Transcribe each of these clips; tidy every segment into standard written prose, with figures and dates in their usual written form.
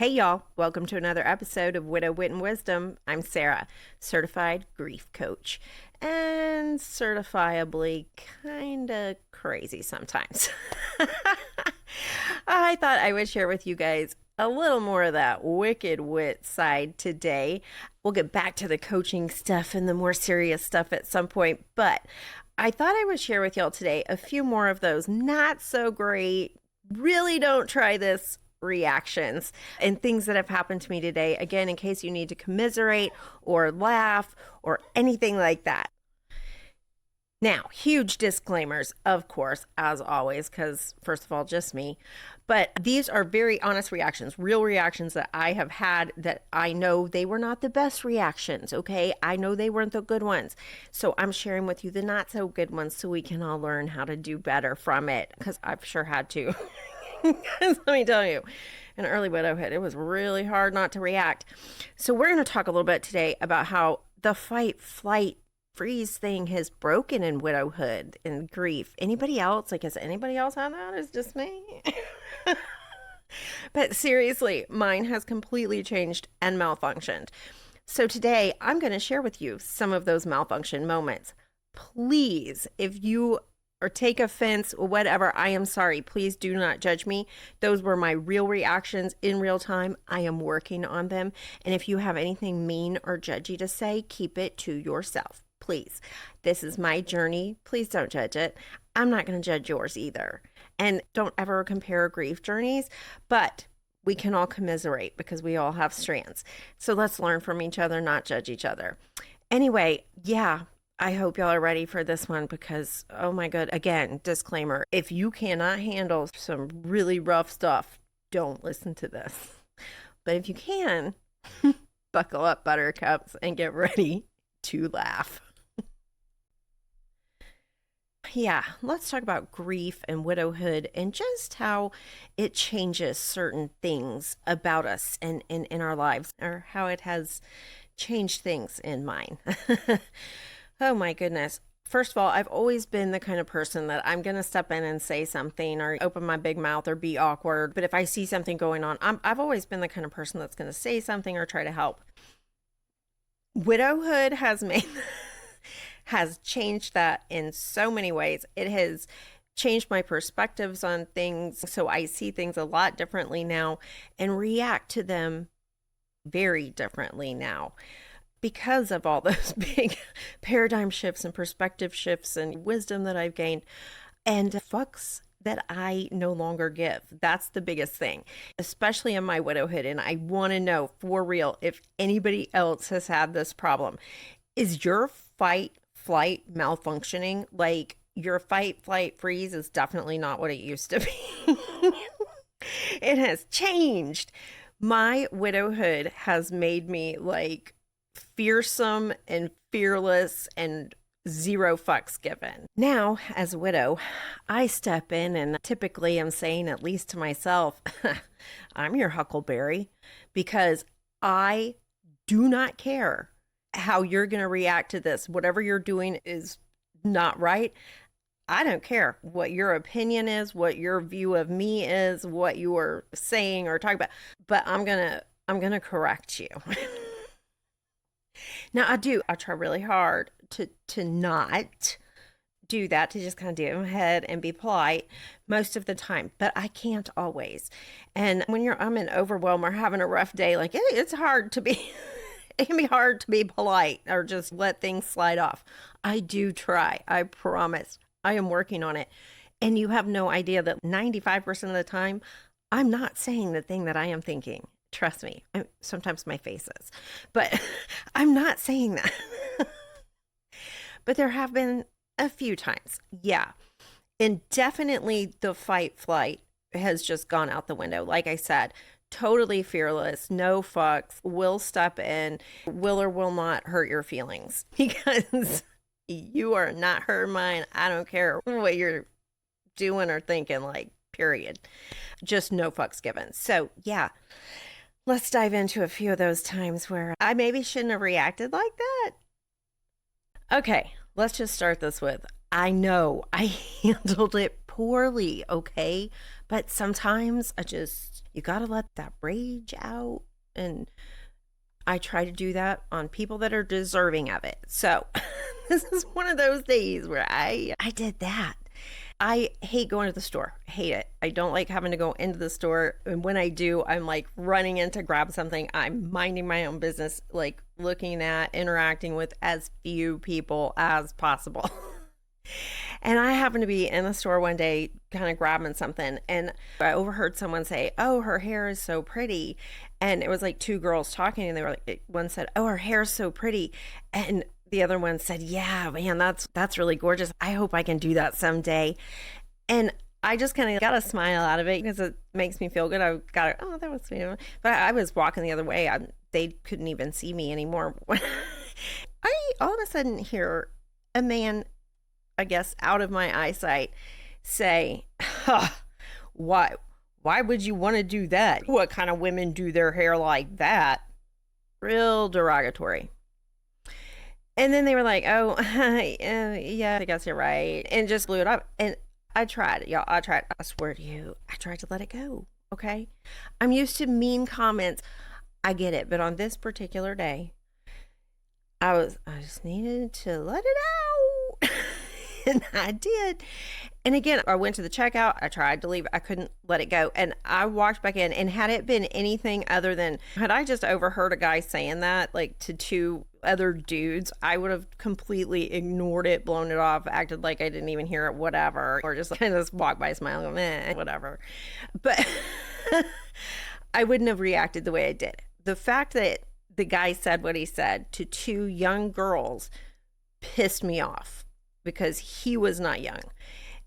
Hey y'all, welcome to another episode of Widow Wit and Wisdom. I'm Sarah, certified grief coach, and certifiably kinda crazy sometimes. I thought I would share with you guys a little more of that wicked wit side today. We'll get back to the coaching stuff and the more serious stuff at some point, but I thought I would share with y'all today a few more of those not so great, really don't try this reactions and things that have happened to me today. Again, in case you need to commiserate or laugh or anything like that. Now, huge disclaimers, of course, as always, because first of all, just me. But these are very honest reactions, real reactions that I have had that I know they were not the best reactions, okay? I know they weren't the good ones. So I'm sharing with you the not so good ones so we can all learn how to do better from it, because I've sure had to. Let me tell you, in early widowhood, it was really hard not to react. So we're going to talk a little bit today about how the fight, flight, freeze thing has broken in widowhood and grief. Anybody else? Like, has anybody else had that? It's just me. But seriously, mine has completely changed and malfunctioned. So today I'm going to share with you some of those malfunction moments. Please, if you or take offense or whatever, I am sorry. Please do not judge me. Those were my real reactions in real time. I am working on them. And if you have anything mean or judgy to say, keep it to yourself. Please. This is my journey. Please don't judge it. I'm not going to judge yours either. And don't ever compare grief journeys, but we can all commiserate because we all have strands. So let's learn from each other, not judge each other. Anyway, yeah. I hope y'all are ready for this one because, oh my God, again, disclaimer, if you cannot handle some really rough stuff, don't listen to this. But if you can, buckle up, buttercups, and get ready to laugh. Yeah, let's talk about grief and widowhood and just how it changes certain things about us and in our lives, or how it has changed things in mine. Oh my goodness. First of all, I've always been the kind of person that I'm going to step in and say something or open my big mouth or be awkward. But if I see something going on, I've always been the kind of person that's going to say something or try to help. Widowhood has changed that in so many ways. It has changed my perspectives on things. So I see things a lot differently now and react to them very differently now, because of all those big paradigm shifts and perspective shifts and wisdom that I've gained and fucks that I no longer give. That's the biggest thing, especially in my widowhood. And I want to know for real if anybody else has had this problem. Is your fight, flight malfunctioning? Like, your fight, flight, freeze is definitely not what it used to be. It has changed. My widowhood has made me like fearsome and fearless and zero fucks given. Now, as a widow, I step in and typically am saying, at least to myself, I'm your Huckleberry, because I do not care how you're going to react to this. Whatever you're doing is not right. I don't care what your opinion is, what your view of me is, what you are saying or talking about, but I'm going to correct you. Now, I try really hard to not do that, to just kind of do it in my head and be polite most of the time, but I can't always. And when I'm in overwhelm or having a rough day, like it's hard to be, it can be hard to be polite or just let things slide off. I do try, I promise. I am working on it. And you have no idea that 95% of the time, I'm not saying the thing that I am thinking. Trust me, sometimes my face is, but I'm not saying that. But there have been a few times. Yeah. And definitely the fight flight has just gone out the window. Like I said, totally fearless, no fucks, will step in, will or will not hurt your feelings because you are not hurting mine. I don't care what you're doing or thinking, like, period. Just no fucks given. So yeah. Let's dive into a few of those times where I maybe shouldn't have reacted like that. Okay, let's just start this with, I know I handled it poorly, okay? But sometimes you gotta let that rage out. And I try to do that on people that are deserving of it. So this is one of those days where I did that. I hate going to the store. I hate it. I don't like having to go into the store. And when I do, I'm like running in to grab something. I'm minding my own business, like looking at, interacting with as few people as possible. And I happened to be in the store one day, kind of grabbing something, and I overheard someone say, "Oh, her hair is so pretty." And it was like two girls talking, and they were like, one said, "Oh, her hair is so pretty," and the other one said, "Yeah, man, that's really gorgeous. I hope I can do that someday." And I just kind of got a smile out of it because it makes me feel good. I got it. Oh, that was sweet. But I was walking the other way. They couldn't even see me anymore. I all of a sudden hear a man, I guess, out of my eyesight, say, huh, why would you want to do that? What kind of women do their hair like that? Real derogatory. And then they were like, "Oh, yeah, I guess you're right," and just blew it up. And I tried, y'all. I swear to you, I tried to let it go. Okay, I'm used to mean comments. I get it, but on this particular day, I just needed to let it out. And I did. And again, I went to the checkout. I tried to leave. I couldn't let it go. And I walked back in. And had it been anything other than, had I just overheard a guy saying that, like to two other dudes, I would have completely ignored it, blown it off, acted like I didn't even hear it, whatever. Or just kind of just walk by smiling, whatever. But I wouldn't have reacted the way I did. The fact that the guy said what he said to two young girls pissed me off, because he was not young.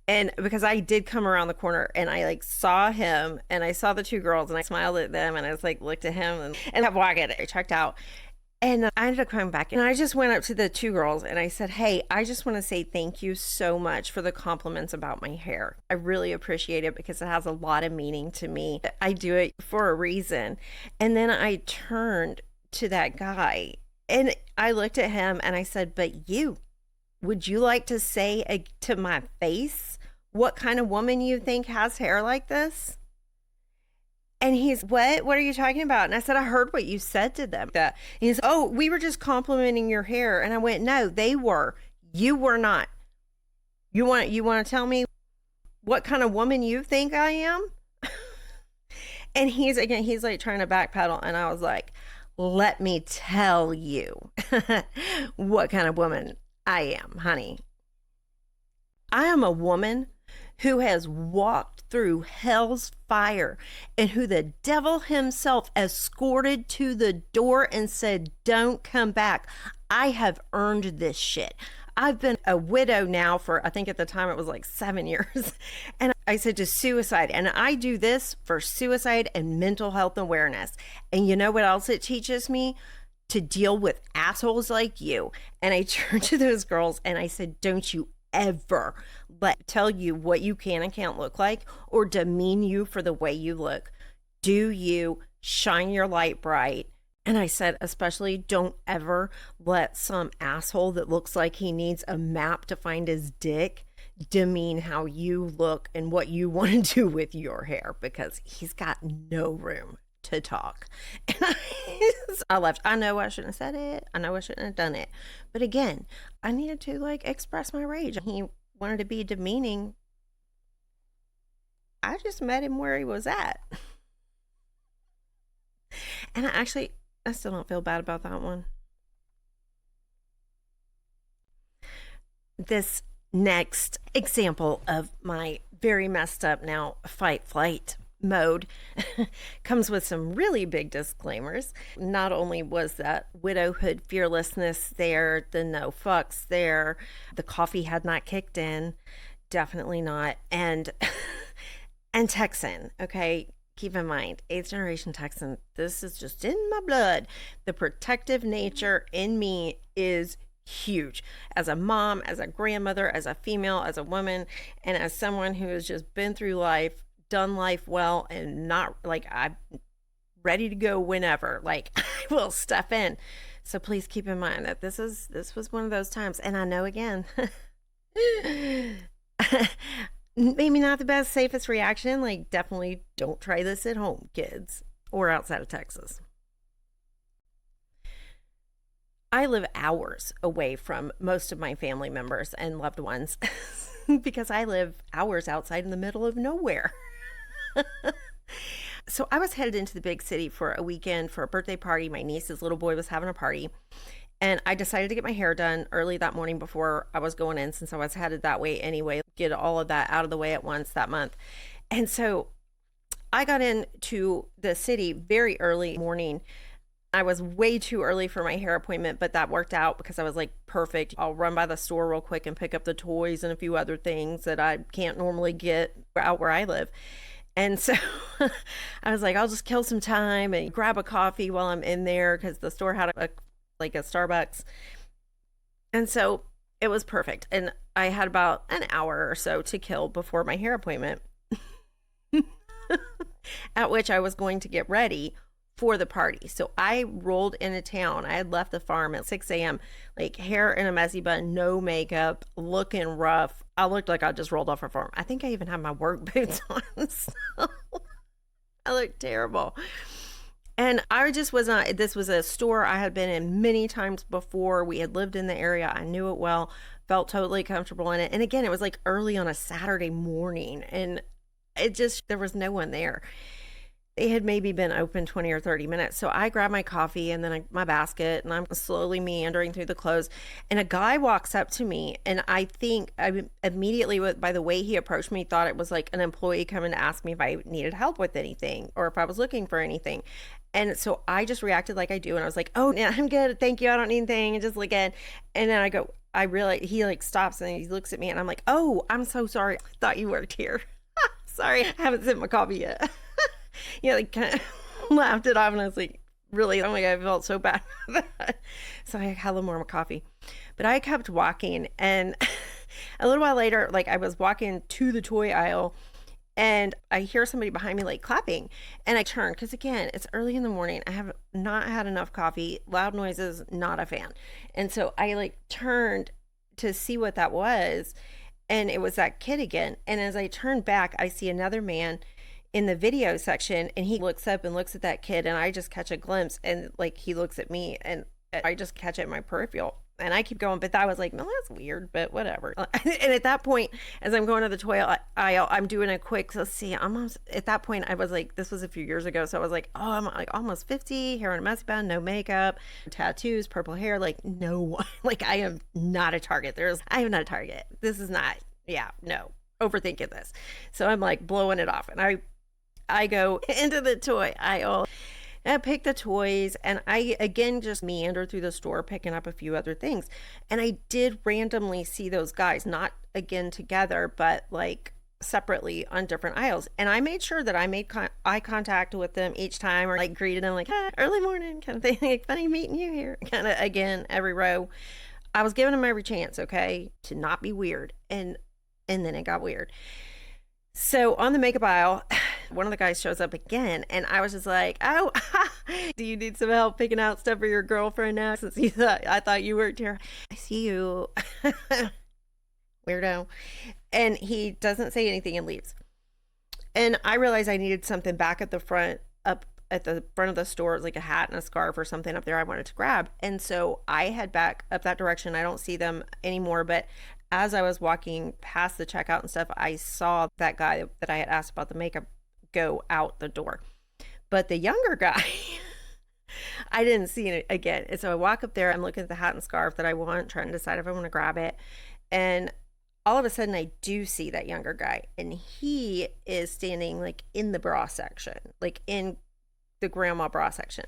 And because I did come around the corner and I like saw him and I saw the two girls and I smiled at them and I was like, looked at him and I walked in. I checked out and I ended up coming back and I just went up to the two girls and I said, "Hey, I just want to say thank you so much for the compliments about my hair. I really appreciate it because it has a lot of meaning to me. I do it for a reason." And then I turned to that guy and I looked at him and I said, "But would you like to say to my face what kind of woman you think has hair like this?" And he's, "What? What are you talking about?" And I said, "I heard what you said to them." And he's, "Oh, we were just complimenting your hair." And I went, "No, they were. You were not. You want to tell me what kind of woman you think I am?" And he's like trying to backpedal. And I was like, "Let me tell you what kind of woman I am, honey. I am a woman who has walked through hell's fire and who the devil himself escorted to the door and said, 'Don't come back.' I have earned this shit. I've been a widow now for, I think at the time it was like 7 years. And I said to suicide. And I do this for suicide and mental health awareness. And you know what else it teaches me? To deal with assholes like you." And I turned to those girls and I said, "Don't you ever tell you what you can and can't look like or demean you for the way you look. Do you shine your light bright?" And I said, especially don't ever let some asshole that looks like he needs a map to find his dick demean how you look and what you want to do with your hair, because he's got no room to talk. And I left. I know I shouldn't have said it. I know I shouldn't have done it. But again, I needed to like express my rage. He wanted to be demeaning. I just met him where he was at. And I still don't feel bad about that one. This next example of my very messed up now fight flight mode comes with some really big disclaimers. Not only was that widowhood fearlessness there, the no fucks there, the coffee had not kicked in, definitely not, and Texan, okay? Keep in mind, 8th generation Texan, this is just in my blood. The protective nature in me is huge. As a mom, as a grandmother, as a female, as a woman, and as someone who has just been through life, done life well, and not like I'm ready to go whenever. Like I will step in. So please keep in mind that this was one of those times. And I know again, Maybe not the best, safest reaction. Like, definitely don't try this at home, kids, or outside of Texas. I live hours away from most of my family members and loved ones because I live hours outside in the middle of nowhere. So I was headed into the big city for a weekend for a birthday party. My niece's little boy was having a party. And I decided to get my hair done early that morning before I was going in, since I was headed that way anyway, get all of that out of the way at once that month. And so I got into the city very early morning. I was way too early for my hair appointment, but that worked out because I was like, perfect. I'll run by the store real quick and pick up the toys and a few other things that I can't normally get out where I live. And so I was like, I'll just kill some time and grab a coffee while I'm in there because the store had like a Starbucks. And so it was perfect. And I had about an hour or so to kill before my hair appointment, at which I was going to get ready for the party. So I rolled into town. I had left the farm at 6 a.m., like hair in a messy bun, no makeup, looking rough. I looked like I just rolled off a farm. I think I even had my work boots on. So I looked terrible. And I just was not, this was a store I had been in many times before. We had lived in the area. I knew it well, felt totally comfortable in it. And again, it was like early on a Saturday morning and there was no one there. They had maybe been open 20 or 30 minutes. So I grabbed my coffee and then my basket, and I'm slowly meandering through the clothes. And a guy walks up to me, and I think I immediately, by the way he approached me, thought it was like an employee coming to ask me if I needed help with anything or if I was looking for anything. And so I just reacted like I do. And I was like, oh, yeah, I'm good. Thank you. I don't need anything. And just like, and then I realize he like stops and he looks at me and I'm like, oh, I'm so sorry. I thought you worked here. Sorry. I haven't sipped my coffee yet. Like kind of laughed it off, and I was like, really? Oh my God, I felt so bad. So I had a little more of my coffee, but I kept walking, and a little while later, like I was walking to the toy aisle, and I hear somebody behind me like clapping, and I turn because again, it's early in the morning. I have not had enough coffee, loud noises, not a fan, and so I like turned to see what that was, and it was that kid again. And as I turned back, I see another man in the video section, and he looks up and looks at that kid, and I just catch a glimpse, and like he looks at me, and I just catch it in my peripheral, and I keep going. But that was like, no, that's weird, but whatever. And at that point, as I'm going to the toilet aisle, I'm doing a quick, let's see, almost at that point I was like, this was a few years ago, so I was like, oh, I'm like almost 50, hair in a messy bun, no makeup, tattoos, purple hair, like no, like I am not a target. I am not a target. This is not, yeah, no, overthinking this. So I'm like blowing it off, and I go into the toy aisle, I pick the toys, and I again just meander through the store picking up a few other things. And I did randomly see those guys, not again together, but like separately on different aisles. And I made sure that I made eye contact with them each time, or like greeted them like, hi, early morning kind of thing, like funny meeting you here, kind of again, every row. I was giving them every chance, okay, to not be weird. And then it got weird. So on the makeup aisle, one of the guys shows up again, and I was just like, oh, do you need some help picking out stuff for your girlfriend now, since I thought you worked here? I see you. Weirdo. And he doesn't say anything and leaves. And I realized I needed something back at the front, up at the front of the store, like a hat and a scarf or something up there I wanted to grab. And so I head back up that direction. I don't see them anymore, but as I was walking past the checkout and stuff, I saw that guy that I had asked about the makeup go out the door. But the younger guy, I didn't see it again. And so I walk up there, I'm looking at the hat and scarf that I want, trying to decide if I want to grab it. And all of a sudden I do see that younger guy, and he is standing like in the bra section, like in the grandma bra section.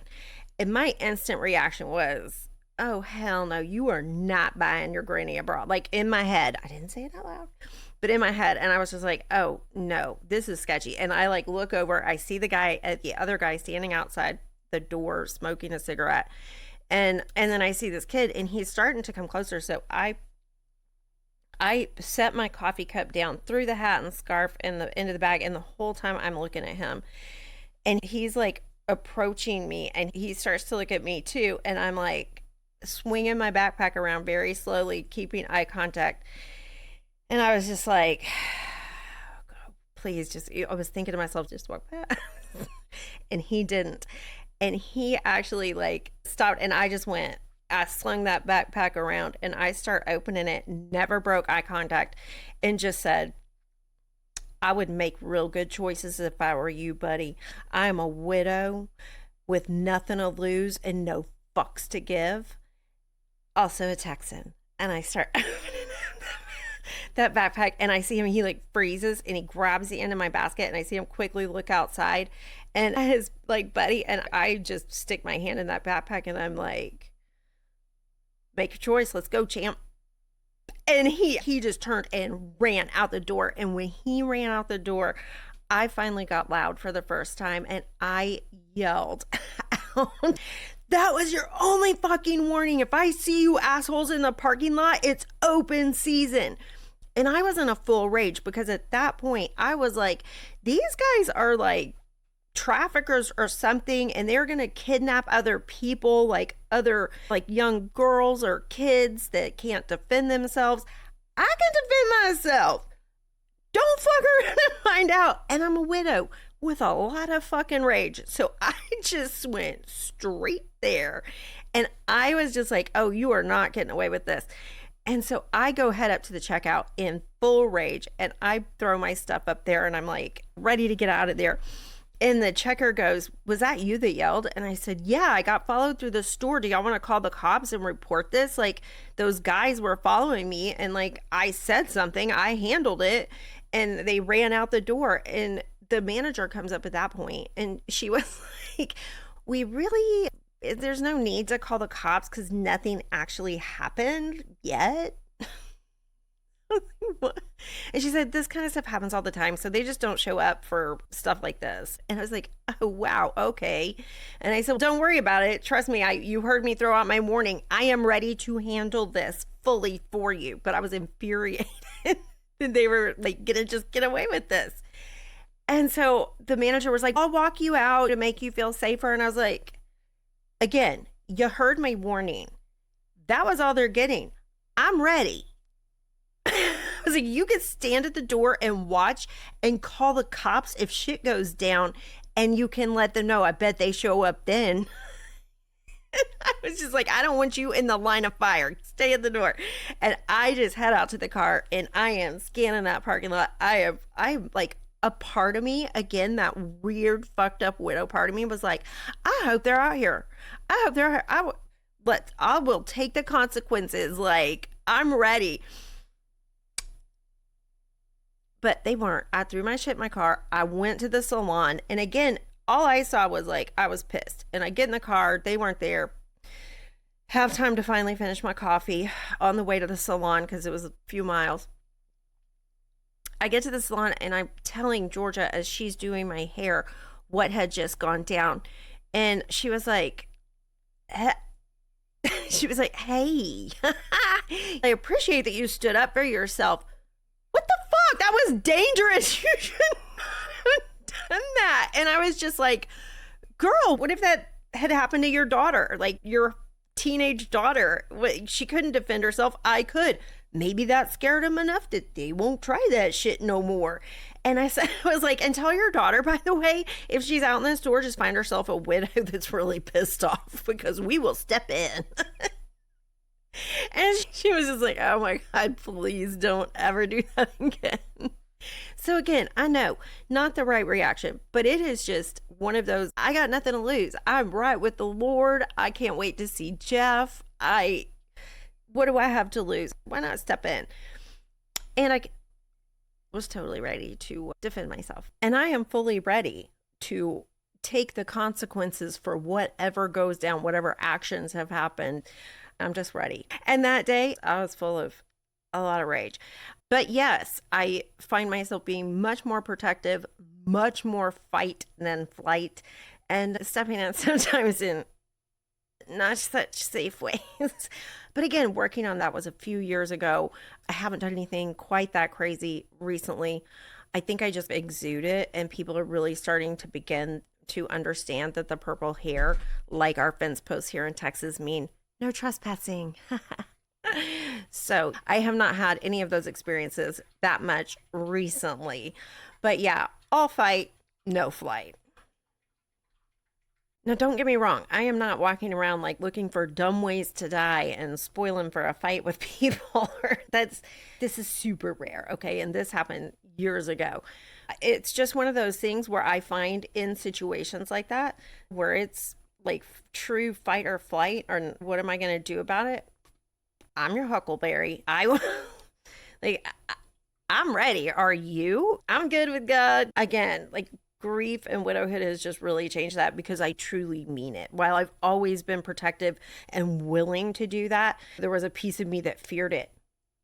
And my instant reaction was, oh, hell no, you are not buying your granny a bra. Like in my head, I didn't say it out loud, but in my head. And I was just like, oh no, this is sketchy. And I like look over, I see the other guy standing outside the door smoking a cigarette. And then I see this kid, and he's starting to come closer. So I set my coffee cup down, threw the hat and scarf into the bag. And the whole time I'm looking at him, and he's like approaching me, and he starts to look at me too. And I'm like, swinging my backpack around very slowly, keeping eye contact. And I was just like, please just, I was thinking to myself, just walk back. And he didn't. And he actually like stopped, and I slung that backpack around and I start opening it, never broke eye contact, and just said, I would make real good choices if I were you, buddy. I am a widow with nothing to lose and no fucks to give. Also a Texan. And I start opening that backpack, and I see him, he like freezes and he grabs the end of my basket, and I see him quickly look outside and his like buddy, and I just stick my hand in that backpack and I'm like, make your choice, let's go, champ. And he just turned and ran out the door. And when he ran out the door, I finally got loud for the first time and I yelled out, that was your only fucking warning. If I see you assholes in the parking lot, it's open season. And I was in a full rage because at that point I was like, these guys are like traffickers or something, and they're gonna kidnap other people, like other like young girls or kids that can't defend themselves. I can defend myself. Don't fuck around and find out. And I'm a widow with a lot of fucking rage. So I just went straight there. And I was just like, oh, you are not getting away with this. And so I go head up to the checkout in full rage, and I throw my stuff up there, and I'm like ready to get out of there. And the checker goes, was that you that yelled? And I said, yeah, I got followed through the store. Do y'all want to call the cops and report this? Like, those guys were following me, and like I said something, I handled it, and they ran out the door. And the manager comes up at that point, and she was like, there's no need to call the cops because nothing actually happened yet. And she said, this kind of stuff happens all the time, so they just don't show up for stuff like this. And I was like, oh wow, okay. And I said, don't worry about it, trust me, you heard me throw out my warning. I am ready to handle this fully for you. But I was infuriated that they were like gonna just get away with this. And so the manager was like, I'll walk you out to make you feel safer. And I was like, again, you heard my warning. That was all they're getting. I'm ready. I was like, you could stand at the door and watch and call the cops if shit goes down, and you can let them know. I bet they show up then. I was just like, I don't want you in the line of fire. Stay at the door. And I just head out to the car, and I am scanning that parking lot. I'm like, a part of me, again, that weird fucked up widow part of me was like, I hope they're out here. I hope they're out here. I will take the consequences. Like, I'm ready. But they weren't. I threw my shit in my car. I went to the salon. And again, all I saw was like, I was pissed. And I get in the car. They weren't there. Have time to finally finish my coffee on the way to the salon because it was a few miles. I get to the salon and I'm telling Georgia as she's doing my hair what had just gone down. And she was like, hey, I appreciate that you stood up for yourself. What the fuck? That was dangerous. You should not have done that. And I was just like, girl, what if that had happened to your daughter? Like your teenage daughter. She couldn't defend herself. I could. Maybe that scared them enough that they won't try that shit no more. And I was like, and tell your daughter, by the way, if she's out in the store, just find herself a widow that's really pissed off because we will step in. And she was just like, oh my God, please don't ever do that again. So again, I know, not the right reaction, but it is just one of those, I got nothing to lose. I'm right with the Lord. I can't wait to see Jeff. What do I have to lose? Why not step in? And I was totally ready to defend myself. And I am fully ready to take the consequences for whatever goes down, whatever actions have happened. I'm just ready. And that day, I was full of a lot of rage. But yes, I find myself being much more protective, much more fight than flight, and stepping in sometimes in not such safe ways. But again, working on that was a few years ago. I haven't done anything quite that crazy recently. I think I just exude it, and people are really starting to begin to understand that the purple hair, like our fence posts here in Texas, mean no trespassing. So I have not had any of those experiences that much recently. But yeah, all fight, no flight. Now, don't get me wrong. I am not walking around like looking for dumb ways to die and spoiling for a fight with people. This is super rare, okay? And this happened years ago. It's just one of those things where I find in situations like that where it's like true fight or flight, or what am I going to do about it? I'm your Huckleberry. Like I'm ready. Are you? I'm good with God. Again, like grief and widowhood has just really changed that because I truly mean it. While I've always been protective and willing to do that, there was a piece of me that feared it.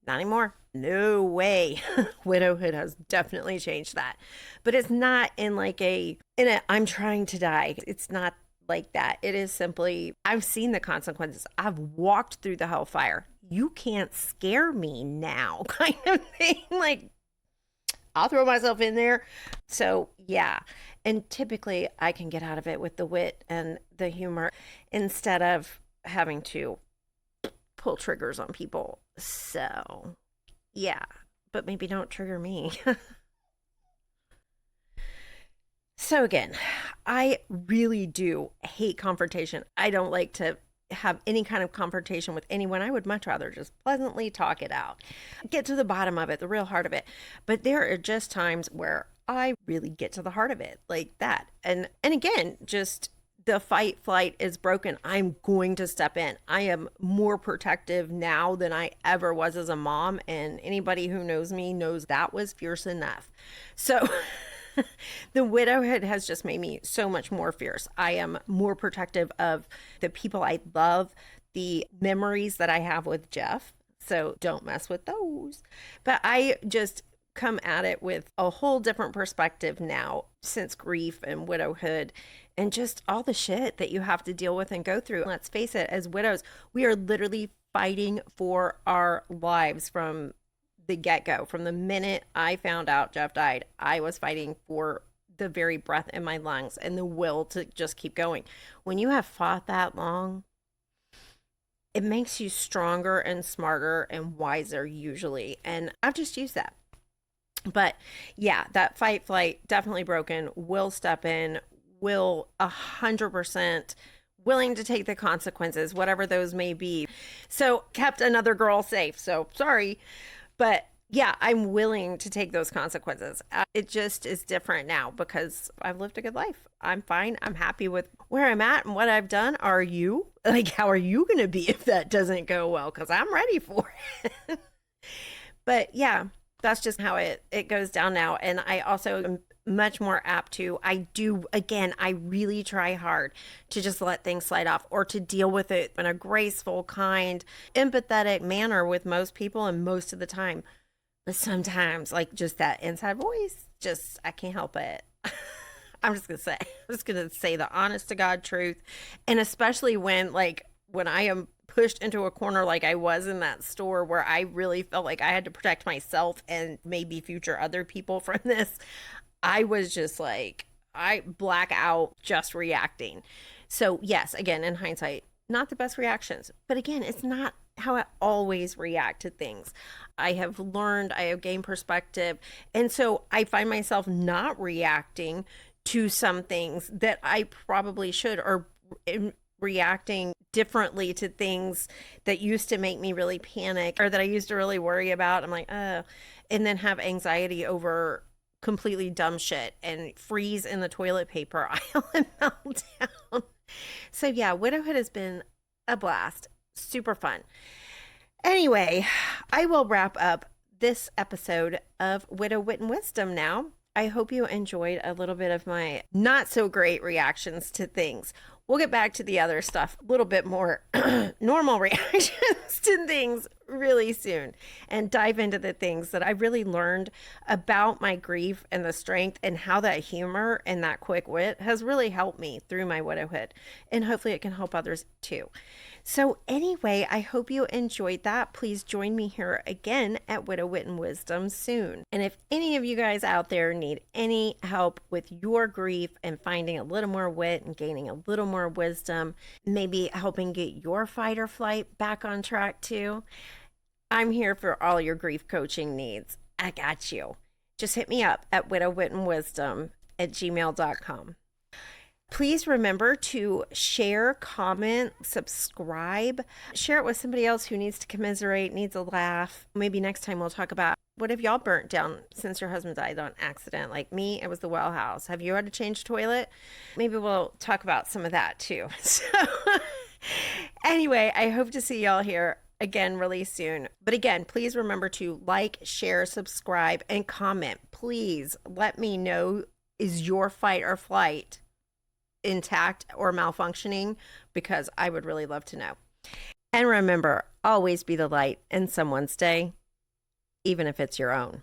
Not anymore. No way. Widowhood has definitely changed that. But it's not in I'm trying to die. It's not like that. It is simply, I've seen the consequences. I've walked through the hellfire. You can't scare me now, kind of thing. Like, I'll throw myself in there. So, yeah. And typically, I can get out of it with the wit and the humor instead of having to pull triggers on people. So, yeah. But maybe don't trigger me. So, again, I really do hate confrontation. I don't like to have any kind of confrontation with anyone. I would much rather just pleasantly talk it out, get to the bottom of it, the real heart of it. But there are just times where I really get to the heart of it, like that. And again, just the fight flight is broken. I'm going to step in. I am more protective now than I ever was as a mom, and anybody who knows me knows that was fierce enough. So the widowhood has just made me so much more fierce. I am more protective of the people I love, the memories that I have with Jeff. So don't mess with those. But I just come at it with a whole different perspective now since grief and widowhood and just all the shit that you have to deal with and go through. Let's face it, as widows, we are literally fighting for our lives from the get-go. From the minute I found out Jeff died, I was fighting for the very breath in my lungs and the will to just keep going. When you have fought that long, it makes you stronger and smarter and wiser usually. And I've just used that. But yeah, that fight flight definitely broken. Will step in, will 100% willing to take the consequences, whatever those may be. So kept another girl safe. So sorry. But yeah, I'm willing to take those consequences. It just is different now because I've lived a good life. I'm fine. I'm happy with where I'm at and what I've done. Are you? Like, how are you going to be if that doesn't go well? Because I'm ready for it. But yeah, that's just how it goes down now. And I also am much more apt to, I really try hard to just let things slide off or to deal with it in a graceful, kind, empathetic manner with most people and most of the time. But sometimes, like, just that inside voice, just, I can't help it. I'm just going to say the honest to God truth. And especially when I am pushed into a corner like I was in that store where I really felt like I had to protect myself and maybe future other people from this, I was just like, I black out just reacting. So yes, again, in hindsight, not the best reactions. But again, it's not how I always react to things. I have learned, I have gained perspective. And so I find myself not reacting to some things that I probably should, or reacting differently to things that used to make me really panic or that I used to really worry about. I'm like, and then have anxiety over completely dumb shit and freeze in the toilet paper aisle and melt down. So yeah, widowhood has been a blast. Super fun. Anyway, I will wrap up this episode of Widow Wit and Wisdom now. I hope you enjoyed a little bit of my not so great reactions to things. We'll get back to the other stuff, a little bit more normal reactions to things really soon, and dive into the things that I really learned about my grief and the strength and how that humor and that quick wit has really helped me through my widowhood. And hopefully it can help others too. So anyway, I hope you enjoyed that. Please join me here again at Widow Wit and Wisdom soon. And if any of you guys out there need any help with your grief and finding a little more wit and gaining a little more wisdom, maybe helping get your fight or flight back on track too, I'm here for all your grief coaching needs. I got you. just hit me up at widowwitandwisdom@gmail.com. Please remember to share, comment, subscribe, share it with somebody else who needs to commiserate, needs a laugh. Maybe next time we'll talk about what have y'all burnt down since your husband died on accident? Like me, it was the well house. Have you had to change toilet? Maybe we'll talk about some of that too. So anyway, I hope to see y'all here again really soon. But again, please remember to like, share, subscribe, and comment. Please let me know, is your fight or flight intact or malfunctioning? Because I would really love to know. And remember, always be the light in someone's day, even if it's your own.